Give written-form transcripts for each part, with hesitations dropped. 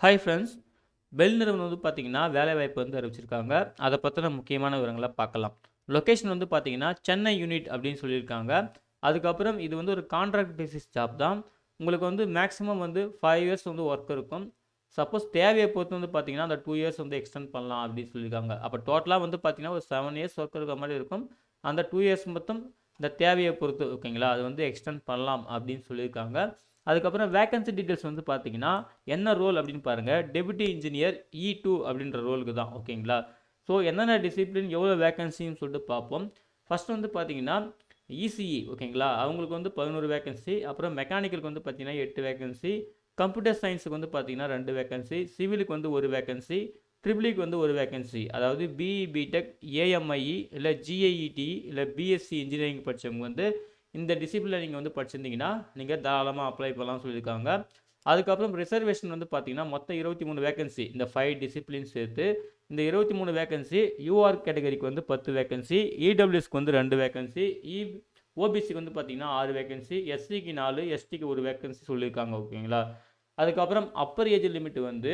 Hi friends. Bell நிறுவனம் வந்து பார்த்தீங்கன்னா, வேலைவாய்ப்பு வந்து அறிவிச்சிருக்காங்க. அத பத்தின முக்கியமான விவரங்கள பார்க்கலாம். லொகேஷன் வந்து பார்த்தீங்கன்னா, சென்னை யூனிட் அப்படின்னு சொல்லியிருக்காங்க. அதுக்கப்புறம் இது வந்து ஒரு கான்ட்ராக்ட் பேசிஸ் ஜாப் தான். உங்களுக்கு வந்து மேக்ஸிமம் வந்து 5 இயர்ஸ் வந்து ஒர்க் இருக்கும். சப்போஸ் தேவைய பொறுத்து வந்து பார்த்தீங்கன்னா, அந்த 2 இயர்ஸ் வந்து எக்ஸ்டெண்ட் பண்ணலாம் அப்படின்னு சொல்லியிருக்காங்க. அப்ப டோட்டலா வந்து பார்த்தீங்கன்னா, ஒரு 7 இயர்ஸ் ஒர்க் இருக்கிற மாரி இருக்கும். அந்த 2 இயர்ஸ் மட்டும் இந்த தேவைய பொறுத்து ஓகேங்களா, அது வந்து எக்ஸ்டெண்ட் பண்ணலாம் அப்படின்னு சொல்லியிருக்காங்க. அதுக்கப்புறம் வேக்கன்சி டீட்டெயில்ஸ் வந்து பார்த்தீங்கன்னா, என்ன ரோல் அப்படின்னு பாருங்க. டெபுட்டி இன்ஜினியர் E2 அப்படின்ற ரோலுக்கு தான் ஓகேங்களா. ஸோ என்னென்ன டிசிப்ளின் எவ்வளோ வேக்கன்சின்னு சொல்லிட்டு பார்ப்போம். ஃபர்ஸ்ட் வந்து பார்த்தீங்கன்னா இசிஇ ஓகேங்களா, அவங்களுக்கு வந்து 11 வேக்கன்சி. அப்புறம் மெக்கானிக்கலுக்கு வந்து பார்த்தீங்கன்னா 8 வேக்கன்சி. கம்ப்யூட்டர் சயின்ஸுக்கு வந்து பார்த்தீங்கன்னா 2 வேக்கன்சி. சிவிலுக்கு வந்து 1 வேக்கன்சி. ட்ரிபிளிக்கு வந்து 1 வேக்கன்சி. அதாவது பிஇ பிடெக் ஏஎம்ஐஇ இல்லை ஜிஐஇடி இல்லை பிஎஸ்சி இன்ஜினியரிங் படித்தவங்க வந்து இந்த டிசிப்ளினில் நீங்கள் வந்து படிச்சிருந்தீங்கன்னா நீங்கள் தாராளமாக அப்ளை பண்ணலாம்னு சொல்லியிருக்காங்க. அதுக்கப்புறம் ரிசர்வேஷன் வந்து பார்த்தீங்கன்னா மொத்தம் 23 வேகன்சி, இந்த 5 டிசிப்ளின் சேர்த்து இந்த 23 வேகன்சி. யூஆர் கேட்டகரிக்கு வந்து 10 வேகன்சி, இடபிள்யூஎஸ்க்கு வந்து 2 வேகன்சி, ஓபிசிக்கு வந்து பார்த்தீங்கன்னா 6 வேகன்சி, எஸ்சிக்கு 4, எஸ்டிக்கு 1 வேகன்சி சொல்லியிருக்காங்க ஓகேங்களா. அதுக்கப்புறம் அப்பர் ஏஜ் லிமிட் வந்து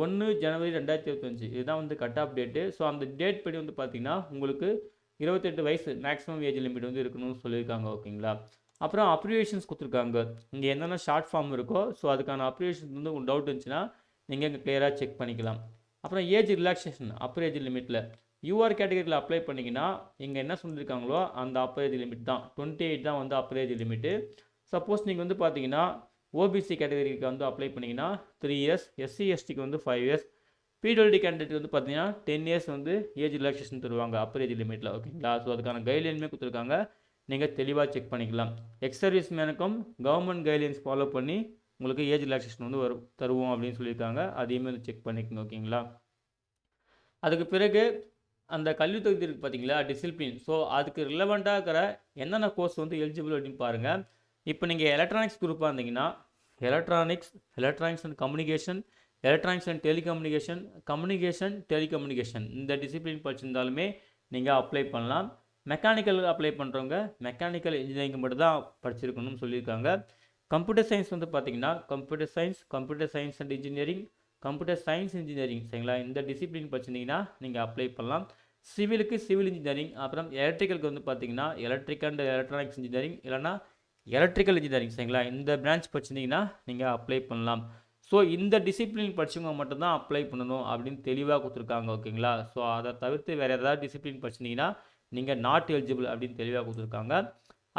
1 ஜனவரி 2025 இதுதான் வந்து கட் ஆஃப் டேட்டு. ஸோ அந்த டேட் படி வந்து பார்த்தீங்கன்னா உங்களுக்கு 28 வயசு மேக்ஸிமம் ஏஜ் லிமிட் வந்து இருக்கணும்னு சொல்லியிருக்காங்க ஓகேங்களா. அப்புறம் அப்ரிவேஷன்ஸ் கொடுத்துருக்காங்க. இங்கே என்னென்ன ஷார்ட் ஃபார்ம் இருக்கோ ஸோ அதுக்கான அப்ரிவேஷன்ஸ் வந்து உங்களுக்கு டவுட் இருந்துச்சுன்னா நீங்கள் இங்கே கிளியராக செக் பண்ணிக்கலாம். அப்புறம் ஏஜ் ரிலாக்ஸேஷன் அப்பர் ஏஜ் லிமிட்டில் யூஆர் கேட்டகரியில் அப்ளை பண்ணிங்கன்னா இங்கே என்ன சொல்லியிருக்காங்களோ அந்த அப்பர் ஏஜ் லிமிட் தான் 28 தான் வந்து அப்பர் ஏஜ் லிமிட்டு. சப்போஸ் நீங்கள் வந்து பார்த்தீங்கன்னா ஓபிசி கேட்டகரிக்கு வந்து அப்ளை பண்ணிங்கன்னா 3 இயர்ஸ், எஸ்சி எஸ்டிக்கு வந்து 5 இயர்ஸ், பிடபிள்யூடி கேண்டிடேட் வந்து பார்த்தீங்கன்னா 10 இயர்ஸ் வந்து ஏஜ் ரிலாக்ஸேஷன் தருவாங்க அப்பர் ஏஜ் லிமிட்டில் ஓகேங்களா. ஸோ அதுக்கான கைட்லைனுமே கொடுத்துருக்காங்க, நீங்கள் தெளிவாக செக் பண்ணிக்கலாம். எக்ஸ் சர்வீஸ் மேனுக்கும் கவர்மெண்ட் கைட்லைன்ஸ் ஃபாலோ பண்ணி உங்களுக்கு ஏஜ் ரிலாக்ஸேஷன் வந்து தருவோம் அப்படின்னு சொல்லியிருக்காங்க. அதையுமே வந்து செக் பண்ணிக்கோங்க ஓகேங்களா. அதுக்கு பிறகு அந்த கல்வி தகுதி இருக்குது பார்த்தீங்களா டிசிப்ளின். ஸோ அதுக்கு ரிலவெண்ட்டாக இருக்கிற என்னென்ன கோர்ஸ் வந்து எலிஜிபிள் அப்படின்னு பாருங்கள். இப்போ நீங்கள் எலக்ட்ரானிக்ஸ் குரூப்பாக இருந்தீங்கன்னா electronics, electronics and communication, electronics and telecommunication, communication telecommunication இந்த டிசிப்ளின் படிச்சிருந்தாலுமே நீங்கள் அப்ளை பண்ணலாம். மெக்கானிக்கல் அப்ளை பண்ணுறவங்க மெக்கானிக்கல் இன்ஜினியரிங் மட்டும் தான் படிச்சிருக்கணும்னு சொல்லியிருக்காங்க. கம்ப்யூட்டர் சயின்ஸ் வந்து பார்த்தீங்கன்னா computer science and engineering, computer science engineering சரிங்களா, இந்த டிசிப்ளின் படிச்சிருந்தீங்கன்னா நீங்கள் அப்ளை பண்ணலாம். சிவிலுக்கு சிவில் இன்ஜினியரிங், அப்புறம் எலக்ட்ரிக்கலுக்கு வந்து பார்த்தீங்கன்னா எலக்ட்ரிக் அண்ட் எலக்ட்ரானிக்ஸ் இன்ஜினியரிங் இல்லைனா எலக்ட்ரிக்கல் இன்ஜினியரிங் சரிங்களா, இந்த பிரான்ச் படிச்சிருந்தீங்கன்னா நீங்கள் அப்ளை பண்ணலாம். ஸோ இந்த டிசிப்ளின் படித்தவங்க மட்டும்தான் அப்ளை பண்ணணும் அப்படின்னு தெளிவாக கொடுத்துருக்காங்க ஓகேங்களா. ஸோ அதை தவிர்த்து வேறு ஏதாவது டிசிப்ளின் படிச்சிருந்தீங்கன்னா நீங்கள் நாட் எலிஜிபிள் அப்படின்னு தெளிவாக கொடுத்துருக்காங்க.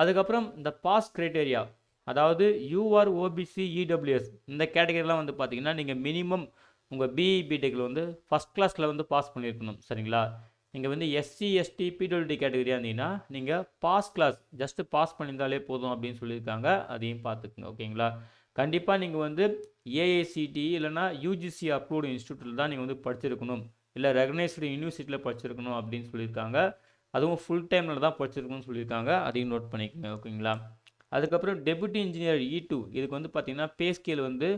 அதுக்கப்புறம் இந்த பாஸ் கிரைட்டேரியா, அதாவது யூஆர் ஓபிசி இடபிள்யூஎஸ் இந்த கேட்டகரிலாம் வந்து பார்த்தீங்கன்னா நீங்கள் மினிமம் உங்கள் பிஇ பிடெக்கில் வந்து ஃபஸ்ட் கிளாஸில் வந்து பாஸ் பண்ணியிருக்கணும் சரிங்களா. நீங்கள் வந்து எஸ்சி எஸ்டி பிடபிள்யூடி கேட்டகரியாக இருந்தீங்கன்னா நீங்கள் பாஸ் கிளாஸ் ஜஸ்ட்டு பாஸ் பண்ணியிருந்தாலே போதும் அப்படின்னு சொல்லியிருக்காங்க. அதையும் பார்த்துக்குங்க ஓகேங்களா. கண்டிப்பாக நீங்கள் வந்து ஏஐசிடி இல்லைனா யூஜிசி அப்ரூவ்டு இன்ஸ்டியூட்டில் தான் நீங்கள் வந்து படிச்சிருக்கணும், இல்லை ரெகனைஸ்டு யூனிவர்சிட்டியில் படிச்சிருக்கணும் அப்படின்னு சொல்லியிருக்காங்க. அதுவும் ஃபுல் டைமில் தான் படிச்சிருக்கணும்னு சொல்லியிருக்காங்க. அதையும் நோட் பண்ணிக்கோங்க ஓகேங்களா. அதுக்கப்புறம் டெபுட்டி இன்ஜினியர் E2 இதுக்கு வந்து பார்த்தீங்கன்னா பே ஸ்கேல் வந்து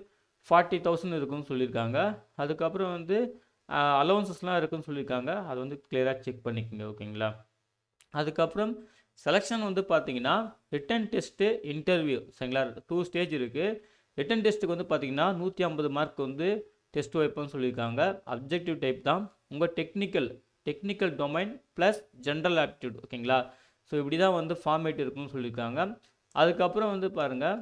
40,000 இருக்குன்னு சொல்லியிருக்காங்க. அதுக்கப்புறம் வந்து அலவன்சஸ்லாம் இருக்குன்னு சொல்லியிருக்காங்க. அது வந்து கிளியராக செக் பண்ணிக்கோங்க ஓகேங்களா. அதுக்கப்புறம் செலெக்ஷன் வந்து பார்த்தீங்கன்னா ரிட்டன் டெஸ்ட்டு இன்டர்வியூ சரிங்களா, 2 ஸ்டேஜ் இருக்குது. ரிட்டன் டெஸ்ட்டுக்கு வந்து பார்த்தீங்கன்னா 150 மார்க் வந்து டெஸ்ட் வைப்போம்னு சொல்லியிருக்காங்க. அப்ஜெக்டிவ் டைப் தான். உங்கள் technical domain plus general aptitude ஓகேங்களா. ஸோ இப்படி தான் வந்து ஃபார்மேட் இருக்குன்னு சொல்லியிருக்காங்க. அதுக்கப்புறம் வந்து பாருங்கள்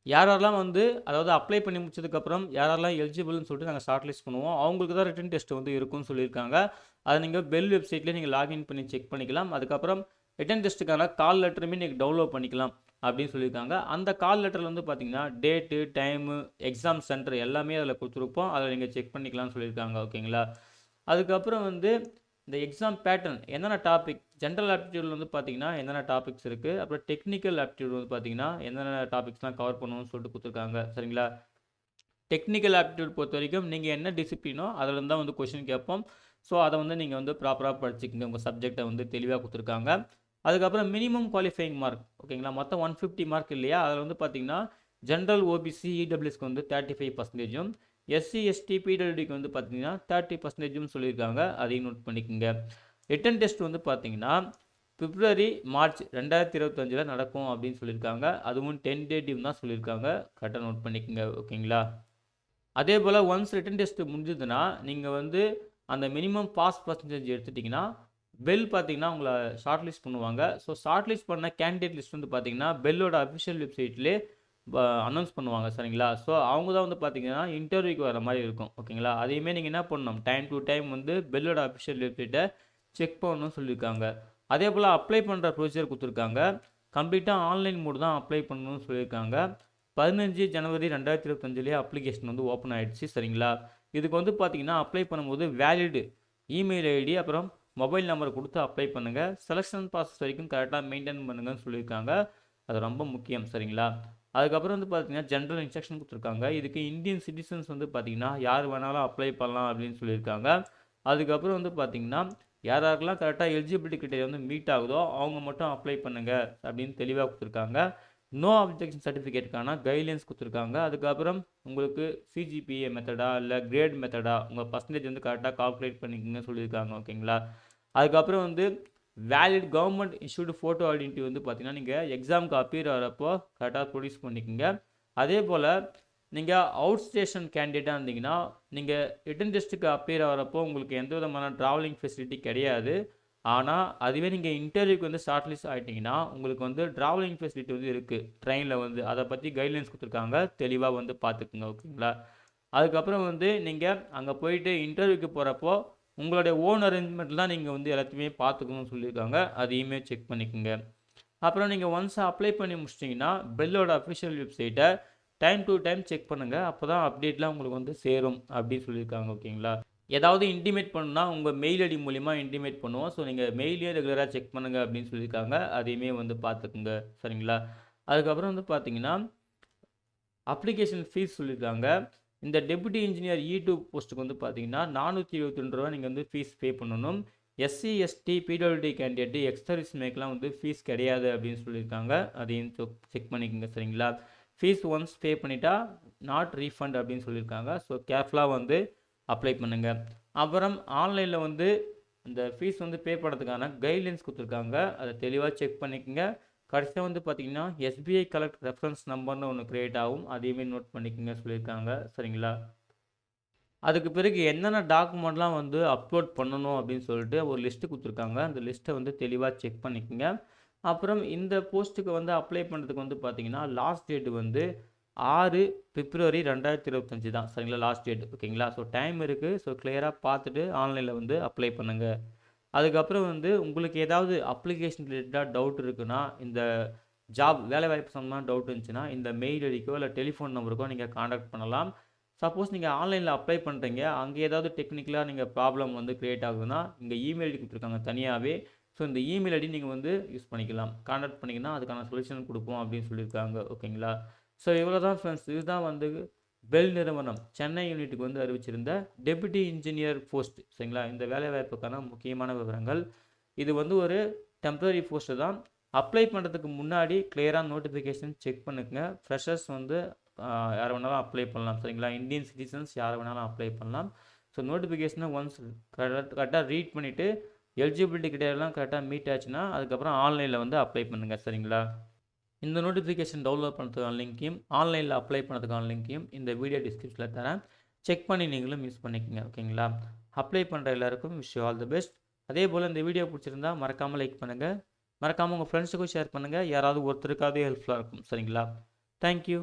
யாரெல்லாம் வந்து அதாவது அப்ளை பண்ணி முடிச்சதுக்கப்புறம் யாரெல்லாம் எலிஜிபிள்னு சொல்லிட்டு நாங்கள் ஷார்ட் லிஸ்ட் பண்ணுவோம், அவங்களுக்கு தான் ரிட்டன் டெஸ்ட் வந்து இருக்குன்னு சொல்லியிருக்காங்க. அதை நீங்கள் பெல் வெப்சைட்லேயே நீங்கள் லாகின் பண்ணி செக் பண்ணிக்கலாம். அதுக்கப்புறம் ரிட்டன் டெஸ்ட்டுக்கான கால் லெட்டருமே நீங்கள் டவுன்லோட் பண்ணிக்கலாம் அப்படின்னு சொல்லியிருக்காங்க. அந்த கால் லெட்டரில் வந்து பார்த்தீங்கன்னா டேட்டு, டைமு, எக்ஸாம் சென்டர் எல்லாமே அதில் கொடுத்துருப்போம், அதில் நீங்கள் செக் பண்ணிக்கலாம்னு சொல்லியிருக்காங்க ஓகேங்களா. அதுக்கப்புறம் வந்து இந்த எக்ஸாம் பேட்டர்ன் என்னென்ன டாபிக், ஜென்ரல் ஆப்டிடியூடில் வந்து பார்த்தீங்கன்னா என்னென்ன டாபிக்ஸ் இருக்குது, அப்புறம் டெக்னிக்கல் ஆப்டிடியூட் வந்து பார்த்தீங்கன்னா என்னென்ன டாபிக்ஸ்லாம் கவர் பண்ணணும்னு சொல்லிட்டு கொடுத்துருக்காங்க சரிங்களா. டெக்னிக்கல் ஆப்டிடியூட் பொறுத்த வரைக்கும் நீங்கள் என்ன டிசிப்ளினோ அதில் தான் வந்து கொஷின் கேட்போம். ஸோ அதை வந்து நீங்கள் வந்து ப்ராப்பராக படிச்சுக்கங்க, உங்கள் சப்ஜெக்டை வந்து தெளிவாக கொடுத்துருக்காங்க. அதுக்கப்புறம் மினிமம் குவாலிஃபைங் மார்க் ஓகேங்களா, மொத்தம் 150 மார்க் இல்லையா, அதில் வந்து பார்த்தீங்கன்னா ஜென்ரல் ஓபிசி இடபிள்யூஎஸ்க்கு வந்து 35%, எஸ்சி எஸ்டி பிடபிள்யூடிக்கு வந்து பார்த்தீங்கன்னா 30% சொல்லியிருக்காங்க. அதையும் நோட் பண்ணிக்கோங்க. ரிட்டன் டெஸ்ட் வந்து பார்த்தீங்கன்னா பிப்ரவரி மார்ச் 2025 நடக்கும் அப்படின்னு சொல்லியிருக்காங்க. அதுவும் 10 டே டியூ தான் சொல்லியிருக்காங்க. கரெக்டாக நோட் பண்ணிக்கோங்க ஓகேங்களா. அதே போல் ஒன்ஸ் ரிட்டன் டெஸ்ட் முடிஞ்சதுன்னா நீங்கள் வந்து அந்த மினிமம் பாஸ் பர்சன்டேஜ் எடுத்துட்டிங்கன்னா பெல் பார்த்தீங்கன்னா உங்களை ஷார்ட் லிஸ்ட் பண்ணுவாங்க. ஸோ ஷார்ட் லிஸ்ட் பண்ண கேண்டிடேட் லிஸ்ட் வந்து பார்த்தீங்கன்னா பெல்லோட அஃபிஷியல் வெப்சைட்லேயே அனௌன்ஸ் பண்ணுவாங்க சரிங்களா. ஸோ அவங்க தான் வந்து பார்த்தீங்கன்னா இன்டர்வியூக்கு வர மாதிரி இருக்கும் ஓகேங்களா. அதையுமே நீங்கள் என்ன பண்ணணும், டைம் டு டைம் வந்து பெல்லோட அஃபிஷியல் வெப்சைட்டை செக் பண்ணணும்னு சொல்லியிருக்காங்க. அதே போல் அப்ளை பண்ணுற ப்ரொசீஜர் கொடுத்துருக்காங்க. கம்ப்ளீட்டாக ஆன்லைன் மோடு தான் அப்ளை பண்ணணும்னு சொல்லியிருக்காங்க. 15 ஜனவரி 2025 அப்ளிகேஷன் வந்து ஓப்பன் ஆகிடுச்சு சரிங்களா. இதுக்கு வந்து பார்த்தீங்கன்னா அப்ளை பண்ணும்போது வேலிடு இமெயில் ஐடி அப்புறம் மொபைல் நம்பரை கொடுத்து அப்ளை பண்ணுங்கள். செலெக்ஷன் ப்ராசஸ் வரைக்கும் கரெக்டாக மெயின்டைன் பண்ணுங்கன்னு சொல்லியிருக்காங்க. அது ரொம்ப முக்கியம் சரிங்களா. அதுக்கப்புறம் வந்து பார்த்தீங்கன்னா ஜென்ரல் இன்ஸ்ட்ரக்ஷன் கொடுத்துருக்காங்க. இதுக்கு இந்தியன் சிட்டிசன்ஸ் வந்து பார்த்தீங்கன்னா யார் வேணாலும் அப்ளை பண்ணலாம் அப்படின்னு சொல்லியிருக்காங்க. அதுக்கப்புறம் வந்து பார்த்தீங்கன்னா யார் யாருக்கெல்லாம் கரெக்டாக எலிஜிபிலிட்டி கிரிட்டேரியா வந்து மீட் ஆகுதோ அவங்க மட்டும் அப்ளை பண்ணுங்கள் அப்படின்னு தெளிவாக கொடுத்துருக்காங்க. நோ அப்ஜெக்ஷன் சர்டிஃபிகேட்டுக்கான கைட்லைன்ஸ் கொடுத்துருக்காங்க. அதுக்கப்புறம் உங்களுக்கு சிஜிபிஏ மெத்தடா இல்லை கிரேட் மெத்தடா உங்கள் பர்சன்டேஜ் வந்து கரெக்டாக கால்குலேட் பண்ணிக்கோங்க சொல்லியிருக்காங்க ஓகேங்களா. அதுக்கப்புறம் வந்து valid government issued photo identity வந்து பார்த்தீங்கன்னா நீங்கள் எக்ஸாமுக்கு அப்பியர் ஆகிறப்போ கரெக்டாக ப்ரொடியூஸ் பண்ணிக்கோங்க. அதே போல் நீங்கள் அவுட் ஸ்டேஷன் கேண்டிடேட்டாக இருந்தீங்கன்னா நீங்கள் ரிட்டன் டெஸ்ட்டுக்கு அப்பியர் ஆகிறப்போ உங்களுக்கு எந்த விதமான ட்ராவலிங் ஃபெசிலிட்டி கிடையாது. ஆனால் அதுவே நீங்கள் இன்டர்வியூக்கு வந்து ஷார்ட் லிஸ்ட் ஆகிட்டிங்கன்னா உங்களுக்கு வந்து ட்ராவலிங் ஃபெசிலிட்டி வந்து இருக்குது ட்ரெயினில் வந்து. அதை பற்றி கைட்லைன்ஸ் கொடுத்துருக்காங்க, தெளிவாக வந்து பார்த்துக்குங்க ஓகேங்களா. அதுக்கப்புறம் வந்து நீங்கள் அங்கே போயிட்டு இன்டர்வியூக்கு போகிறப்போ உங்களுடைய ஓன் அரேஞ்ச்மெண்ட்டில் தான் நீங்கள் வந்து எல்லாத்தையுமே பார்த்துக்கணும்னு சொல்லியிருக்காங்க. அதையுமே செக் பண்ணிக்கோங்க. அப்புறம் நீங்கள் ஒன்ஸ் அப்ளை பண்ணி முடிச்சிட்டிங்கன்னா பெல்லோட அஃபிஷியல் வெப்சைட்டை டைம் டு டைம் செக் பண்ணுங்கள். அப்போ தான் அப்டேட்லாம் உங்களுக்கு வந்து சேரும் அப்படின்னு சொல்லியிருக்காங்க ஓகேங்களா. ஏதாவது இன்டிமேட் பண்ணுன்னா உங்கள் மெயில் ஐடி மூலிமா இன்டிமேட் பண்ணுவோம். ஸோ நீங்கள் மெயிலே ரெகுலராக செக் பண்ணுங்கள் அப்படின்னு சொல்லியிருக்காங்க. அதையுமே வந்து பார்த்துக்குங்க சரிங்களா. அதுக்கப்புறம் வந்து பார்த்தீங்கன்னா அப்ளிகேஷன் ஃபீஸ் சொல்லியிருக்காங்க. இந்த டெபுட்டி இன்ஜினியர் E2 போஸ்ட்டுக்கு வந்து பார்த்தீங்கன்னா ரூ. 422 நீங்கள் வந்து ஃபீஸ் பே பண்ணணும். SC ST PWD candidate ex மேக்கெலாம் வந்து ஃபீஸ் கிடையாது அப்படின்னு சொல்லியிருக்காங்க. அதையும் செக் பண்ணிக்கோங்க சரிங்களா. ஃபீஸ் ஒன்ஸ் பே பண்ணிட்டா நாட் ரீஃபண்ட் அப்படின்னு சொல்லியிருக்காங்க. ஸோ கேர்ஃபுல்லாக வந்து அப்ளை பண்ணுங்கள். அப்புறம் ஆன்லைனில் வந்து இந்த ஃபீஸ் வந்து பே பண்ணுறதுக்கான கைட்லைன்ஸ் கொடுத்துருக்காங்க. அதை தெளிவாக செக் பண்ணிக்கோங்க. கடைசியாக வந்து பார்த்தீங்கன்னா எஸ்பிஐ கலெக்ட் ரெஃபரன்ஸ் நம்பர்னு ஒன்று க்ரியேட் ஆகும், அதையுமே நோட் பண்ணிக்கோங்க சொல்லியிருக்காங்க சரிங்களா. அதுக்கு பிறகு என்னென்ன டாக்குமெண்ட்லாம் வந்து அப்லோட் பண்ணணும் அப்படின்னு சொல்லிட்டு ஒரு லிஸ்ட்டு கொடுத்துருக்காங்க. அந்த லிஸ்ட்டை வந்து தெளிவாக செக் பண்ணிக்கோங்க. அப்புறம் இந்த போஸ்ட்டுக்கு வந்து அப்ளை பண்ணுறதுக்கு வந்து பார்த்தீங்கன்னா லாஸ்ட் டேட் வந்து 6 பிப்ரவரி 2025 தான் சரிங்களா, லாஸ்ட் டேட் ஓகேங்களா. ஸோ டைம் இருக்குது. ஸோ கிளியராக பார்த்துட்டு ஆன்லைனில் வந்து அப்ளை பண்ணுங்கள். அதுக்கப்புறம் வந்து உங்களுக்கு ஏதாவது அப்ளிகேஷன் ரிலேட்டடாக டவுட் இருக்குன்னா, இந்த ஜாப் வேலைவாய்ப்பு சம்மந்தமான டவுட் இருந்துச்சுன்னா இந்த மெயில் ஐடிக்கோ இல்லை டெலிஃபோன் நம்பருக்கோ நீங்கள் காண்டாக்ட் பண்ணலாம். சப்போஸ் நீங்கள் ஆன்லைனில் அப்ளை பண்ணுறீங்க, அங்கே ஏதாவது டெக்னிக்கலாக நீங்கள் ப்ராப்ளம் வந்து க்ரியேட் ஆகுதுன்னா இங்கே இமெயில் ஐடி கொடுத்துருக்காங்க தனியாகவே. ஸோ இந்த இமெயில் ஐடி நீங்கள் வந்து யூஸ் பண்ணிக்கலாம். காண்டாக்ட் பண்ணிங்கன்னா அதுக்கான சொல்யூஷன் கொடுப்போம் அப்படின்னு சொல்லியிருக்காங்க ஓகேங்களா. ஸோ இவ்வளோ தான் ஃப்ரெண்ட்ஸ். இதுதான் வந்து பெல் நிறுவனம் சென்னை யூனிட்டுக்கு வந்து அறிவிச்சிருந்த டெபுட்டி இன்ஜினியர் போஸ்ட் சரிங்களா. இந்த வேலைவாய்ப்புக்கான முக்கியமான விவரங்கள். இது வந்து ஒரு டெம்பரரி போஸ்ட்டு தான். அப்ளை பண்ணுறதுக்கு முன்னாடி கிளியராக நோட்டிஃபிகேஷன் செக் பண்ணுங்க. ஃப்ரெஷர்ஸ் வந்து யார் வேணாலும் அப்ளை பண்ணலாம் சரிங்களா. இந்தியன் சிட்டிசன்ஸ் யார் வேணாலும் அப்ளை பண்ணலாம். ஸோ நோட்டிஃபிகேஷனை ஒன்ஸ் கரெக்டாக ரீட் பண்ணிவிட்டு எலிஜிபிலிட்டி கிட்டேலாம் கரெக்டாக மீட் ஆச்சுன்னா அதுக்கப்புறம் ஆன்லைனில் வந்து அப்ளை பண்ணுங்கள் சரிங்களா. இந்த நோட்டிஃபிகேஷன் டவுன்லோட் பண்ணுறதுக்கான லிங்க்கையும் ஆன்லைனில் அப்ளை பண்ணுறதுக்கான லிங்க்கையும் இந்த வீடியோ டிஸ்கிரிப்ஷனில் தரேன். செக் பண்ணி நீங்களும் யூஸ் பண்ணிக்கோங்க ஓகேங்களா. அப்ளை பண்ணுற எல்லாருக்கும் wish you all the best. அதே போல் இந்த வீடியோ பிடிச்சிருந்தா மறக்காமல் லைக் பண்ணுங்கள். மறக்காமல் உங்கள் ஃப்ரெண்ட்ஸுக்கும் ஷேர் பண்ணுங்கள். யாராவது ஒருத்தருக்காவது ஹெல்ப்ஃபுல்லாக இருக்கும் சரிங்களா. தேங்க்யூ.